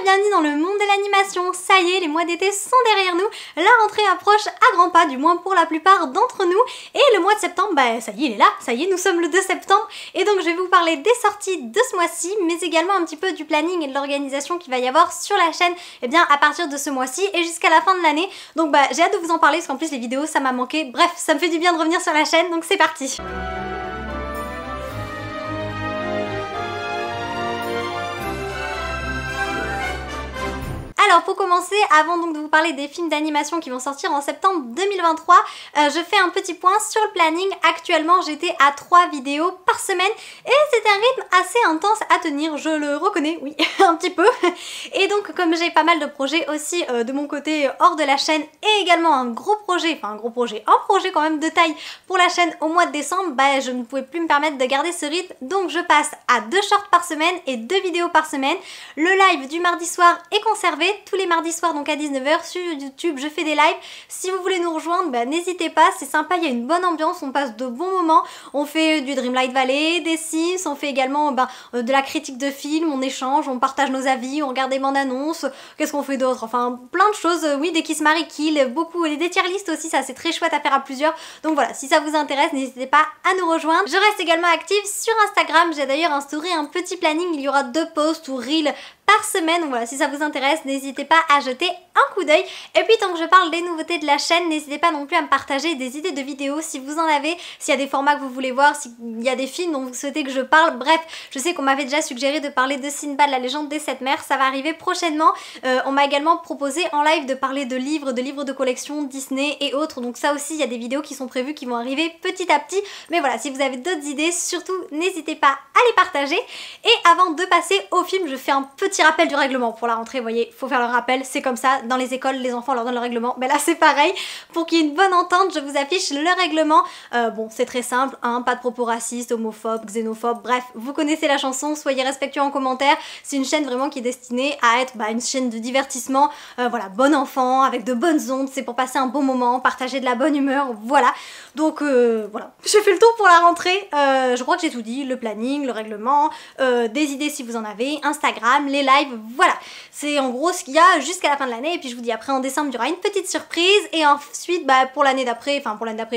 et bienvenue dans le monde de l'animation. Ça y est, les mois d'été sont derrière nous, la rentrée approche à grands pas, du moins pour la plupart d'entre nous, et le mois de septembre, bah ça y est, il est là, ça y est, nous sommes le 2 septembre, et donc je vais vous parler des sorties de ce mois-ci, mais également un petit peu du planning et de l'organisation qu'il va y avoir sur la chaîne, et bien à partir de ce mois-ci et jusqu'à la fin de l'année. Donc bah j'ai hâte de vous en parler, parce qu'en plus les vidéos ça m'a manqué, bref, ça me fait du bien de revenir sur la chaîne, donc c'est parti. Alors pour commencer, avant donc de vous parler des films d'animation qui vont sortir en septembre 2023, je fais un petit point sur le planning. Actuellement j'étais à 3 vidéos par semaine et c'est un rythme assez intense à tenir, je le reconnais, oui, un petit peu. Et donc comme j'ai pas mal de projets aussi de mon côté hors de la chaîne et également un projet quand même de taille pour la chaîne au mois de décembre, bah je ne pouvais plus me permettre de garder ce rythme, donc je passe à 2 shorts par semaine et 2 vidéos par semaine. Le live du mardi soir est conservé tous les mardis soirs, donc à 19 h sur YouTube je fais des lives. Si vous voulez nous rejoindre, bah, n'hésitez pas, c'est sympa, il y a une bonne ambiance, on passe de bons moments, on fait du Dreamlight Valley, des Sims, on fait également de la critique de films, on échange, on partage nos avis, on regarde des bandes annonces, qu'est-ce qu'on fait d'autre, enfin plein de choses, oui, des Kiss Mary Kill, beaucoup, des tier lists aussi, ça c'est très chouette à faire à plusieurs, donc voilà, si ça vous intéresse, n'hésitez pas à nous rejoindre. Je reste également active sur Instagram, j'ai d'ailleurs instauré un petit planning, il y aura 2 posts ou reels par semaine, donc voilà, si ça vous intéresse, n'hésitez pas à jeter un coup d'œil. Et puis tant que je parle des nouveautés de la chaîne, n'hésitez pas non plus à me partager des idées de vidéos si vous en avez, s'il y a des formats que vous voulez voir, s'il y a des films dont vous souhaitez que je parle. Bref, je sais qu'on m'avait déjà suggéré de parler de Sinbad, la légende des 7 mers, ça va arriver prochainement. On m'a également proposé en live de parler de livres de collection Disney et autres, donc ça aussi il y a des vidéos qui sont prévues qui vont arriver petit à petit. Mais voilà, si vous avez d'autres idées, surtout n'hésitez pas à les partager. Et avant de passer au film, je fais un petit rappel du règlement pour la rentrée, vous voyez, faut faire le rappel, c'est comme ça, dans les écoles, les enfants leur donnent le règlement, mais là c'est pareil, pour qu'il y ait une bonne entente, je vous affiche le règlement. Bon, c'est très simple, hein, pas de propos racistes, homophobes, xénophobes, bref, vous connaissez la chanson, soyez respectueux en commentaire, c'est une chaîne vraiment qui est destinée à être une chaîne de divertissement, voilà, bon enfant, avec de bonnes ondes, c'est pour passer un bon moment, partager de la bonne humeur, voilà, donc voilà, j'ai fait le tour pour la rentrée, je crois que j'ai tout dit, le planning, le règlement, des idées si vous en avez, Instagram, les lives, voilà, c'est en gros ce qu'il y a jusqu'à la fin de l'année. Et puis je vous dis, après en décembre il y aura une petite surprise, et ensuite pour l'année d'après,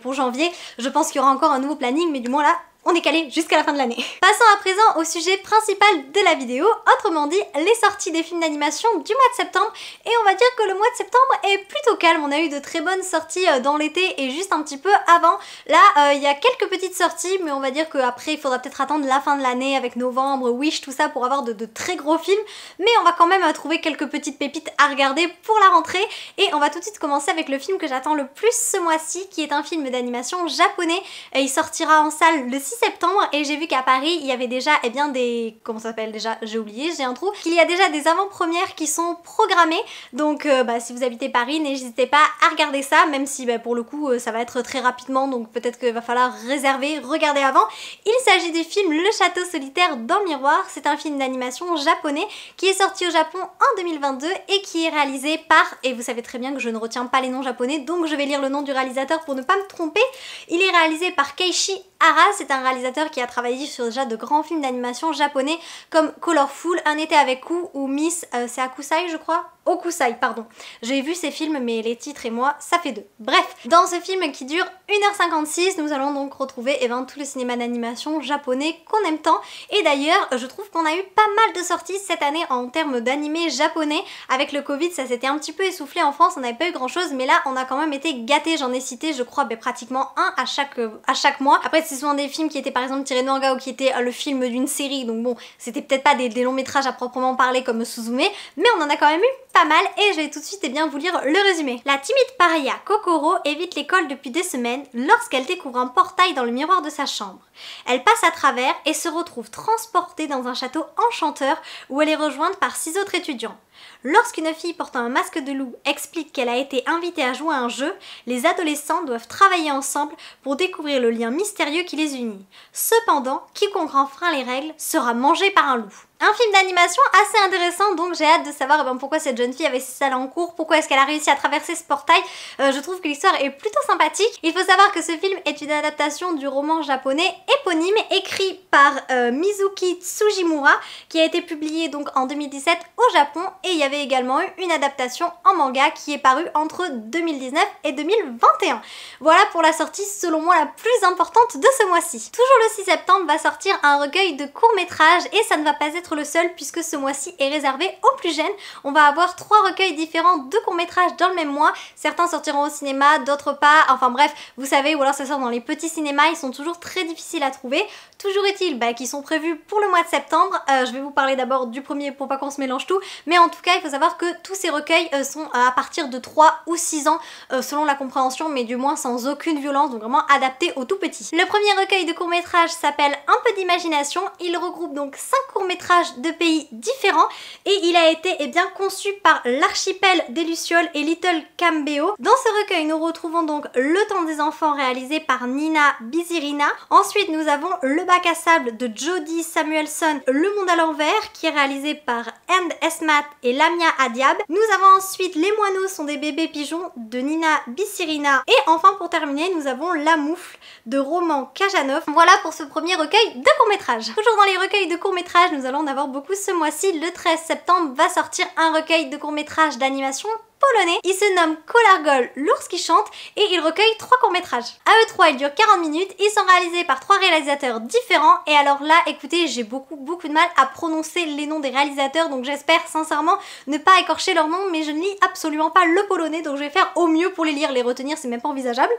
pour janvier, je pense qu'il y aura encore un nouveau planning, mais du moins là on est calé jusqu'à la fin de l'année. Passons à présent au sujet principal de la vidéo, autrement dit les sorties des films d'animation du mois de septembre. Et on va dire que le mois de septembre est plutôt calme, on a eu de très bonnes sorties dans l'été et juste un petit peu avant. Là il y a quelques petites sorties, mais on va dire qu'après il faudra peut-être attendre la fin de l'année avec novembre, Wish, tout ça pour avoir de très gros films. Mais on va quand même trouver quelques petites pépites à regarder pour la rentrée. Et on va tout de suite commencer avec le film que j'attends le plus ce mois-ci, qui est un film d'animation japonais. Et il sortira en salle le 6 septembre, et j'ai vu qu'à Paris il y avait déjà des... comment ça s'appelle déjà? J'ai oublié, j'ai un trou. Il y a déjà des avant-premières qui sont programmées, donc si vous habitez Paris, n'hésitez pas à regarder ça, même si pour le coup ça va être très rapidement, donc peut-être qu'il va falloir réserver, regarder avant. Il s'agit du film Le Château Solitaire dans le Miroir, c'est un film d'animation japonais qui est sorti au Japon en 2022 et qui est réalisé par, et vous savez très bien que je ne retiens pas les noms japonais, donc je vais lire le nom du réalisateur pour ne pas me tromper. Il est réalisé par Keiichi Hara, c'est un réalisateur qui a travaillé sur déjà de grands films d'animation japonais comme Colorful, Un été avec Ku ou Miss, c'est Akusai je crois, Okusai, pardon. J'ai vu ces films mais les titres et moi ça fait 2. Bref, dans ce film qui dure 1h56, nous allons donc retrouver tout le cinéma d'animation japonais qu'on aime tant. Et d'ailleurs, je trouve qu'on a eu pas mal de sorties cette année en termes d'animé japonais. Avec le Covid, ça s'était un petit peu essoufflé en France, on n'avait pas eu grand chose, mais là on a quand même été gâtés. J'en ai cité, je crois, pratiquement un à chaque mois. Après, c'est souvent des films qui étaient par exemple tirés de manga ou qui étaient le film d'une série, donc bon, c'était peut-être pas des longs métrages à proprement parler comme Suzume, mais on en a quand même eu pas mal, et je vais tout de suite vous lire le résumé. La timide paria Kokoro évite l'école depuis des semaines lorsqu'elle découvre un portail dans le miroir de sa chambre. Elle passe à travers et se retrouve transportée dans un château enchanteur où elle est rejointe par 6 autres étudiants. Lorsqu'une fille portant un masque de loup explique qu'elle a été invitée à jouer à un jeu, les adolescents doivent travailler ensemble pour découvrir le lien mystérieux qui les unit. Cependant, quiconque enfreint les règles sera mangé par un loup. Un film d'animation assez intéressant, donc j'ai hâte de savoir pourquoi cette jeune fille avait ses salles en cours, pourquoi est-ce qu'elle a réussi à traverser ce portail. Je trouve que l'histoire est plutôt sympathique. Il faut savoir que ce film est une adaptation du roman japonais éponyme écrit par Mizuki Tsujimura, qui a été publié donc en 2017 au Japon, et il y avait également eu une adaptation en manga qui est parue entre 2019 et 2021. Voilà pour la sortie selon moi la plus importante de ce mois-ci. Toujours le 6 septembre va sortir un recueil de courts-métrages, et ça ne va pas être le seul puisque ce mois-ci est réservé aux plus jeunes. On va avoir 3 recueils différents de courts-métrages dans le même mois. Certains sortiront au cinéma, d'autres pas. Enfin bref, vous savez, ou alors ça sort dans les petits cinémas, ils sont toujours très difficiles à trouver. Toujours est-il qu'ils sont prévus pour le mois de septembre. Je vais vous parler d'abord du premier pour pas qu'on se mélange tout. Mais en tout cas, il faut savoir que tous ces recueils sont à partir de 3 ou 6 ans selon la compréhension, mais du moins sans aucune violence, donc vraiment adapté aux tout petits. Le premier recueil de courts-métrages s'appelle Un peu d'imagination. Il regroupe donc 5 courts-métrages de pays différents et il a été conçu par l'archipel des Lucioles et Little Cambeo. Dans ce recueil, nous retrouvons donc Le temps des enfants réalisé par Nina Bizirina. Ensuite, nous avons Le bac à sable de Jody Samuelson, Le monde à l'envers qui est réalisé par End Esmat et Lamia Adiab. Nous avons ensuite Les moineaux sont des bébés pigeons de Nina Bizirina. Et enfin, pour terminer, nous avons La moufle de Roman Kajanov. Voilà pour ce premier recueil de courts-métrages. Toujours dans les recueils de courts-métrages, nous allons en avoir beaucoup ce mois-ci. Le 13 septembre va sortir un recueil de courts-métrages d'animation polonais. Il se nomme Kolargol, l'ours qui chante, et il recueille 3 courts-métrages. À eux 3, ils durent 40 minutes, ils sont réalisés par 3 réalisateurs différents, et alors là, écoutez, j'ai beaucoup de mal à prononcer les noms des réalisateurs, donc j'espère sincèrement ne pas écorcher leur nom, mais je ne lis absolument pas le polonais, donc je vais faire au mieux pour les lire, les retenir, c'est même pas envisageable.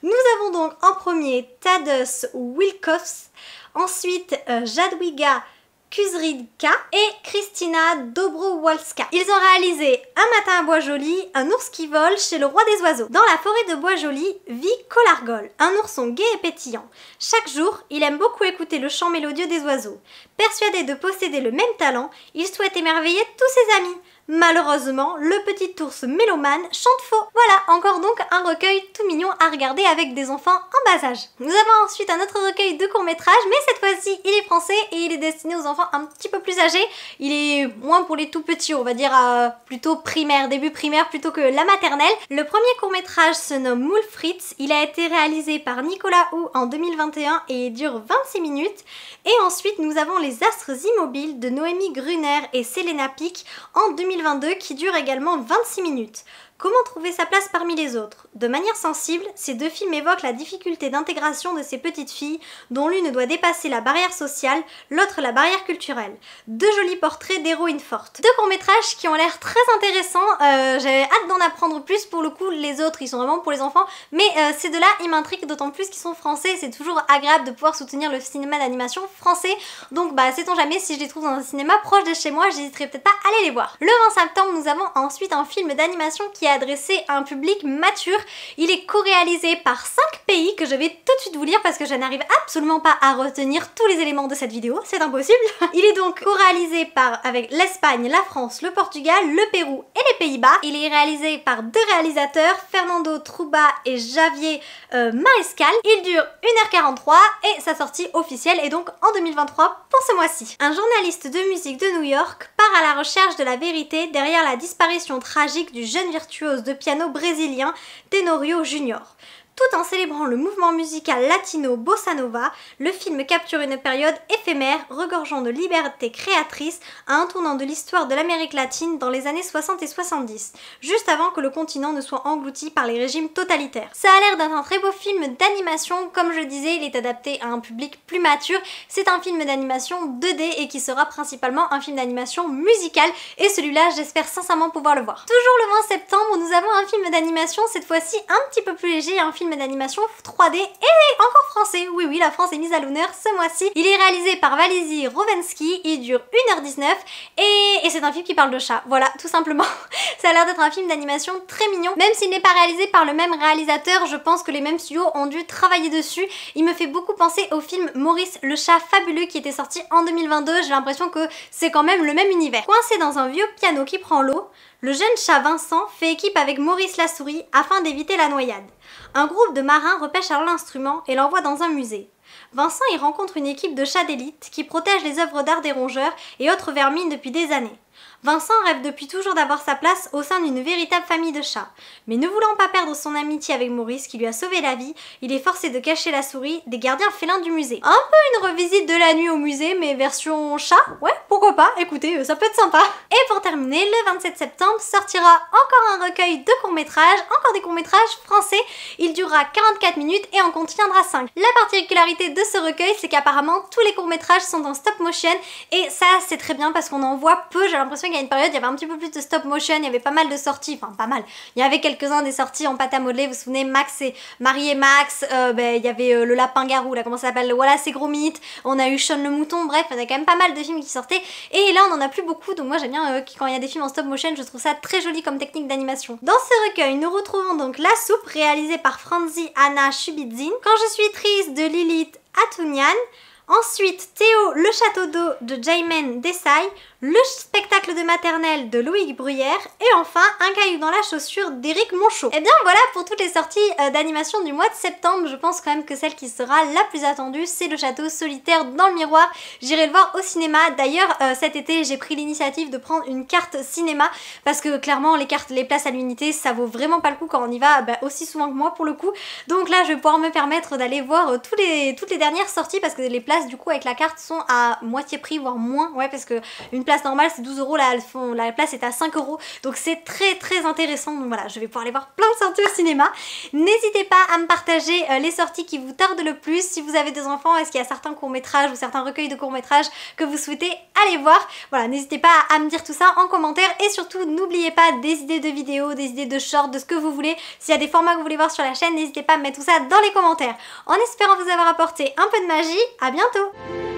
Nous avons donc en premier Tadeusz Wilkowski, ensuite Jadwiga Kuzrydka et Kristina Dobrowolska. Ils ont réalisé Un matin à Bois-Joli, Un ours qui vole chez le roi des oiseaux. Dans la forêt de Bois-Joli vit Kolargol, un ourson gai et pétillant. Chaque jour, il aime beaucoup écouter le chant mélodieux des oiseaux. Persuadé de posséder le même talent, il souhaite émerveiller tous ses amis. Malheureusement, le petit ours mélomane chante faux. Voilà, encore donc un recueil tout mignon à regarder avec des enfants en bas âge. Nous avons ensuite un autre recueil de courts-métrages, mais cette fois-ci, il est français et il est destiné aux enfants un petit peu plus âgés. Il est moins pour les tout petits, on va dire plutôt primaire, début primaire plutôt que la maternelle. Le premier court-métrage se nomme Moule Fritz. Il a été réalisé par Nicolas Hou en 2021 et il dure 26 minutes. Et ensuite, nous avons Les Astres Immobiles de Noémie Gruner et Selena Pic en 2022 qui dure également 26 minutes. Comment trouver sa place parmi les autres? De manière sensible, ces 2 films évoquent la difficulté d'intégration de ces petites filles, dont l'une doit dépasser la barrière sociale, l'autre la barrière culturelle. 2 jolis portraits d'héroïnes fortes. 2 courts-métrages qui ont l'air très intéressants, j'avais hâte d'en apprendre plus. Pour le coup, les autres, ils sont vraiment pour les enfants, mais ces 2-là, ils m'intriguent d'autant plus qu'ils sont français. C'est toujours agréable de pouvoir soutenir le cinéma d'animation français, donc sait-on jamais, si je les trouve dans un cinéma proche de chez moi, j'hésiterai peut-être pas à aller les voir. Le 20 septembre, nous avons ensuite un film d'animation qui est adressé à un public mature. Il est co-réalisé par 5 pays que je vais tout de suite vous lire parce que je n'arrive absolument pas à retenir tous les éléments de cette vidéo, c'est impossible. Il est donc co-réalisé avec l'Espagne, la France, le Portugal, le Pérou et les Pays-Bas. Il est réalisé par 2 réalisateurs, Fernando Truba et Javier Mariscal. Il dure 1h43 et sa sortie officielle est donc en 2023 pour ce mois-ci. Un journaliste de musique de New York part à la recherche de la vérité derrière la disparition tragique du jeune virtuose de piano brésilien Tenorio Junior. Tout en célébrant le mouvement musical latino bossa nova, le film capture une période éphémère regorgeant de liberté créatrice à un tournant de l'histoire de l'Amérique latine dans les années 60 et 70, juste avant que le continent ne soit englouti par les régimes totalitaires. Ça a l'air d'être un très beau film d'animation, comme je disais, il est adapté à un public plus mature. C'est un film d'animation 2D et qui sera principalement un film d'animation musical, et celui-là j'espère sincèrement pouvoir le voir. Toujours le 20 septembre, nous avons un film d'animation, cette fois-ci un petit peu plus léger, un film d'animation 3D et encore français. Oui, la France est mise à l'honneur ce mois-ci. Il est réalisé par Valezy Rowensky, il dure 1h19 et c'est un film qui parle de chat. Voilà, tout simplement. Ça a l'air d'être un film d'animation très mignon. Même s'il n'est pas réalisé par le même réalisateur, je pense que les mêmes studios ont dû travailler dessus. Il me fait beaucoup penser au film Maurice le chat fabuleux qui était sorti en 2022. J'ai l'impression que c'est quand même le même univers. Coincé dans un vieux piano qui prend l'eau, le jeune chat Vincent fait équipe avec Maurice la souris afin d'éviter la noyade. Un groupe de marins repêche alors l'instrument et l'envoie dans un musée. Vincent y rencontre une équipe de chats d'élite qui protège les œuvres d'art des rongeurs et autres vermines depuis des années. Vincent rêve depuis toujours d'avoir sa place au sein d'une véritable famille de chats. Mais ne voulant pas perdre son amitié avec Maurice qui lui a sauvé la vie, il est forcé de cacher la souris des gardiens félins du musée. Un peu une revisite de la nuit au musée mais version chat. Ouais, pourquoi pas, écoutez, ça peut être sympa. Et pour terminer, le 27 septembre sortira encore un recueil de courts-métrages, encore des courts-métrages français. Il durera 44 minutes et en contiendra 5. La particularité de ce recueil, c'est qu'apparemment tous les courts-métrages sont en stop motion et ça c'est très bien parce qu'on en voit peu. J'ai l'impression qu'il y a une période, il y avait un petit peu plus de stop motion, il y avait pas mal de sorties, enfin pas mal. Il y avait quelques-uns des sorties en pâte à modeler, vous vous souvenez, Max et Marie et Max, il y avait le lapin-garou, là comment ça s'appelle, voilà c'est gros mythe, on a eu Sean le mouton, bref, il y a quand même pas mal de films qui sortaient. Et là on en a plus beaucoup, donc moi j'aime bien quand il y a des films en stop motion, je trouve ça très joli comme technique d'animation. Dans ce recueil, nous retrouvons donc La Soupe, réalisée par Franzi Anna Shubidzin, Quand je suis triste de Lilith Atounian, ensuite Théo, le château d'eau de Jaimen Desai, Le spectacle de maternelle de Loïc Bruyère et enfin Un caillou dans la chaussure d'Éric Monchot. Et bien voilà pour toutes les sorties d'animation du mois de septembre. Je pense quand même que celle qui sera la plus attendue, c'est Le château solitaire dans le miroir. J'irai le voir au cinéma. D'ailleurs cet été j'ai pris l'initiative de prendre une carte cinéma parce que clairement les places à l'unité ça vaut vraiment pas le coup quand on y va aussi souvent que moi pour le coup. Donc là je vais pouvoir me permettre d'aller voir toutes les dernières sorties parce que les places du coup avec la carte sont à moitié prix voire moins. Ouais, parce que une place normale c'est 12 €, là la place est à 5 €, donc c'est très intéressant. Donc voilà, je vais pouvoir aller voir plein de sorties au cinéma. N'hésitez pas à me partager les sorties qui vous tardent le plus. Si vous avez des enfants, est-ce qu'il y a certains courts-métrages ou certains recueils de courts-métrages que vous souhaitez aller voir? Voilà, n'hésitez pas à me dire tout ça en commentaire et surtout n'oubliez pas des idées de vidéos, des idées de shorts, de ce que vous voulez. S'il y a des formats que vous voulez voir sur la chaîne, n'hésitez pas à me mettre tout ça dans les commentaires. En espérant vous avoir apporté un peu de magie, à bientôt!